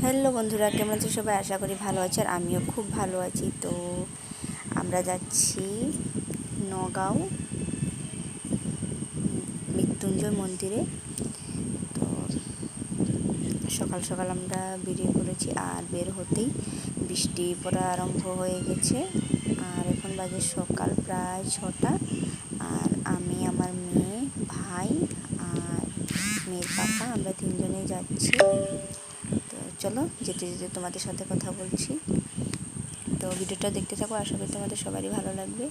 Hello বন্ধুরা, কেমন আছো সবাই? আশা করি ভালো আছে, আর আমিও খুব ভালো আছি। তো আমরা যাচ্ছি নগাঁও মৃত্যুঞ্জয় মন্দিরে। তো সকাল সকাল আমরা বেরিয়ে পড়েছি, আর বের হতেই বৃষ্টি পড়া আরম্ভ হয়ে গেছে। আর এখন বাজে সকাল প্রায় 6টা। আর আমি, আমার মেয়ে, ভাই আর মেয়ের পাপা, আমরা তিনজনেই যাচ্ছি। তো চলো, যেতে যেতে তোমাদের সাথে কথা বলছি। তো ভিডিওটা দেখতে থাকো, আশা করি তোমাদের সবারই ভালো লাগবে।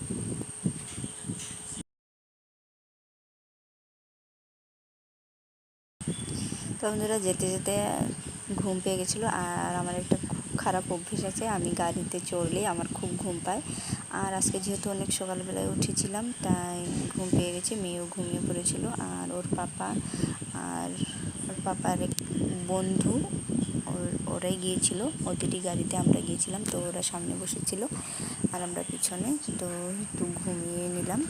তো বন্ধুরা, যেতে যেতে ঘুম পেয়ে গেছিলো। আর আমার একটা খুব খারাপ অভ্যেস আছে, আমি গাড়িতে চড়লেই আমার খুব ঘুম পায়। আর আজকে যেহেতু অনেক সকালবেলায় উঠেছিলাম, তাই ঘুম পেয়ে গেছে। মেয়েও ঘুমিয়ে পড়েছিল, আর ওর পাপার এক বন্ধু, ওরাই গিয়েছিল ওদেরই গাড়িতে। আমরা গিয়েছিলাম, তো ওরা সামনে বসেছিল আর আমরা পিছনে। তো একটু ঘুমিয়ে নিলাম।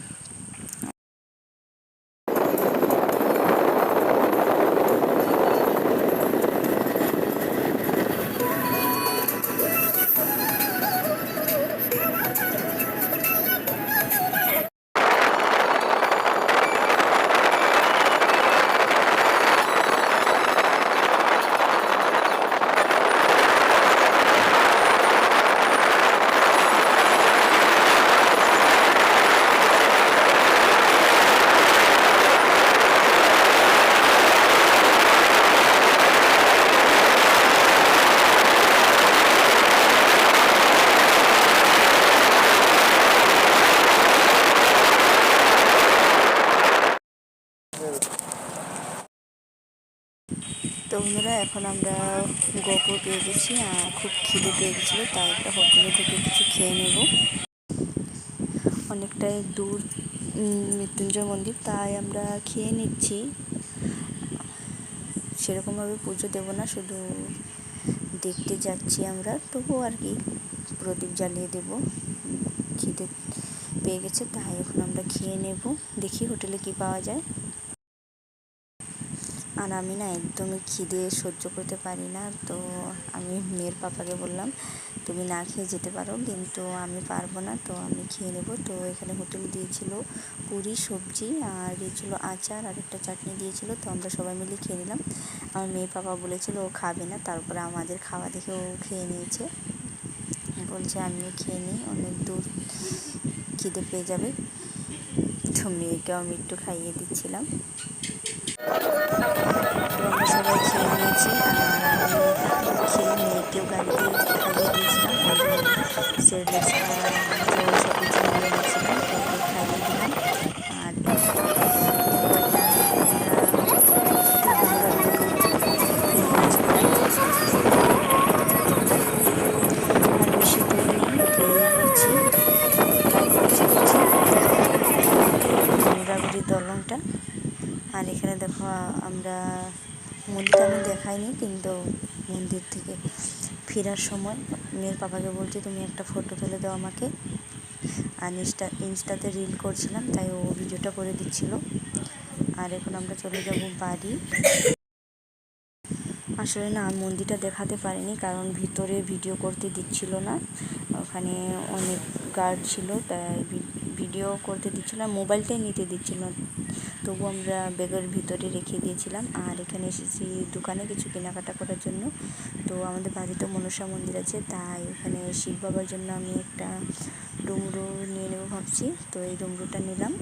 তো বন্ধুরা, এখন আমরা গোকুল পেয়ে গেছি, আর খুব খিদে পেয়ে গেছিলো, তাই একটা হোটেলে থেকে কিছু খেয়ে নেব। অনেকটাই দূর মৃত্যুঞ্জয় মন্দির, তাই আমরা খেয়ে নিচ্ছি। সেরকমভাবে পুজো দেবো না, শুধু দেখতে যাচ্ছি আমরা, তবুও আর কি প্রদীপ জ্বালিয়ে দেব। খিদে পেয়ে গেছে, তাই এখন আমরা খেয়ে নেব। দেখি হোটেলে কি পাওয়া যায়। আর আমি না একদমই খিদে সহ্য করতে পারি না। তো আমি মেয়ের পাপাকে বললাম, তুমি না খেয়ে যেতে পারো, কিন্তু আমি পারবো না, তো আমি খেয়ে নেব। তো এখানে হোটেল দিয়েছিল পুরি, সবজি, আর দিয়েছিল আচার, আর একটা চাটনি দিয়েছিল। তো আমরা সবাই মিলে খেয়ে নিলাম। আমার মেয়ের পাপা বলেছিল ও খাবে না, তারপরে আমাদের খাওয়া দেখে ও খেয়ে নিয়েছে। বলছে আমিও খেয়ে নিই, অনেক দূর খিদে পেয়ে যাবে। তো মেয়েকেও আমি একটু খাইয়ে দিচ্ছিলাম। তো আমরা সবাই খেয়ে নিয়েছি, আর আমি খেয়ে মেয়েকেও গাড়িতে খাইয়ে দিয়েছিলাম। সেরেলেক্স জল সব কিছু নিয়ে নিয়েছিলাম, তো ওকে খাইয়ে দিলাম। আর দুপুরবেলা আমরা নিয়ে গেছিলাম। আর বেশি দূর নেই, পেয়ে গেছি। পৌঁছে গেছি মুরাগুড়ি দলংটা। আর এখানে দেখো, আমরা মন্দিরটা আমি দেখাইনি, কিন্তু মন্দির থেকে ফেরার সময় মেয়ের পাপাকে বলছি তুমি একটা ফটো তুলে দাও আমাকে। আর ইনস্টাতে রিল করছিলাম, তাই ও ভিডিওটা করে দিচ্ছিল। আর এখন আমরা চলে যাব বাড়ি। আসলে না, মন্দিরটা দেখাতে পারিনি, কারণ ভিতরে ভিডিও করতে দিচ্ছিল না। ওখানে অনেক গার্ড ছিল, তাই ভিডিও করতে দিচ্ছিল না, মোবাইলটাই নিতে দিচ্ছিল না। তবু আমরা ব্যাগের ভিতরে রেখে দিয়েছিলাম। আর এখানে এসেছি দোকানে কিছু কেনাকাটা করার জন্য। তো আমাদের বাড়িতে মনসা মন্দির আছে, তাই এখানে শিব বাবার জন্য আমি একটা ডুমরু নিয়ে নেবো ভাবছি। তো এই ডুমরুটা নিলাম,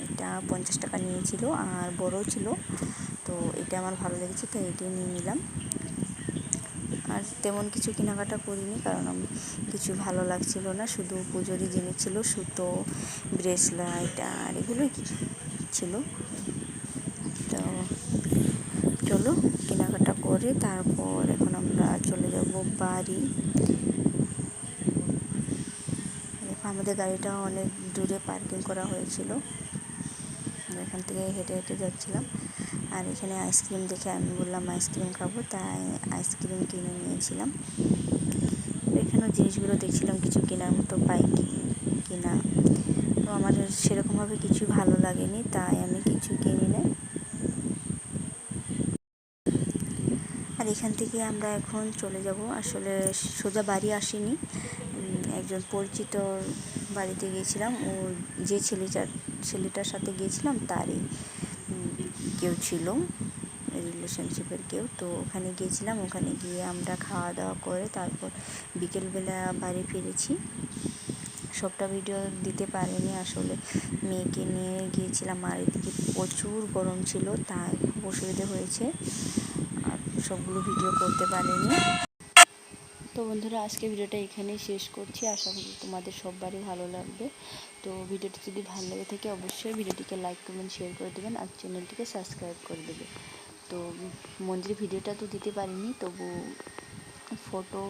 এটা 50 টাকা নিয়েছিল, আর বড়ও ছিল। তো এটা আমার ভালো লেগেছে, তো এটাই নিয়ে নিলাম। আর তেমন কিছু কেনাকাটা করিনি, কারণ আমি কিছু ভালো লাগছিল না, শুধু পুজোরই জিনিস ছিল, সুতো, ব্রেসলাইট আর এগুলোই ছিল। তো চলো, কেনাকাটা করে তারপর এখন আমরা চলে যাব বাড়ি। আমাদের গাড়িটা অনেক দূরে পার্কিং করা হয়েছিল, এখান থেকে হেঁটে হেঁটে যাচ্ছিলাম। আর এখানে আইসক্রিম দেখে আমি বললাম আইসক্রিম খাবো, তাই আইসক্রিম কিনে নিয়েছিলাম। এখানেও জিনিসগুলো দেখছিলাম কিছু কেনার মতো পাই কিনা। তো আমার সেরকমভাবে কিছু ভালো লাগেনি, তাই আমি কিছু কিনি না। আর এখান থেকে আমরা এখন চলে যাব। আসলে সোজা বাড়ি আসিনি, একজন পরিচিত বাড়িতে গিয়েছিলাম। ও যে ছেলেটার সাথে গিয়েছিলাম তারই কেউ ছিল, রিলেশনশিপের কেউ। তো ওখানে গিয়েছিলাম, ওখানে গিয়ে আমরা খাওয়া দাওয়া করে তারপর বিকেলবেলা বাড়ি ফিরেছি। সবটা ভিডিও দিতে পারিনি, আসলে মেয়েকে নিয়ে গিয়েছিলাম আর এদিকে প্রচুর গরম ছিল, তাই খুব অসুবিধে হয়েছে, আর সবগুলো ভিডিও করতে পারিনি। তো বন্ধুরা, আজকে ভিডিওটা এখানেই শেষ করছি। আশা করি তোমাদের সববারই ভালো লাগবে। তো ভিডিওটি যদি ভালো লেগে থাকে অবশ্যই ভিডিওটিকে লাইক কমেন্ট শেয়ার করে দেবেন আর চ্যানেলটিকে সাবস্ক্রাইব করে দেবে। তো মন্দিরের ভিডিওটা তো দিতে পারিনি, তবু ফটো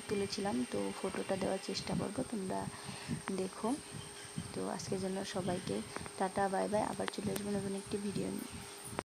তুলেছিলাম, তো ফটোটা দেওয়ার চেষ্টা করব, তোমরা দেখো। তো আজকের জন্য সবাইকে টাটা, বাই বাই। আবার চলে আসবো নতুন একটি ভিডিও নিয়ে।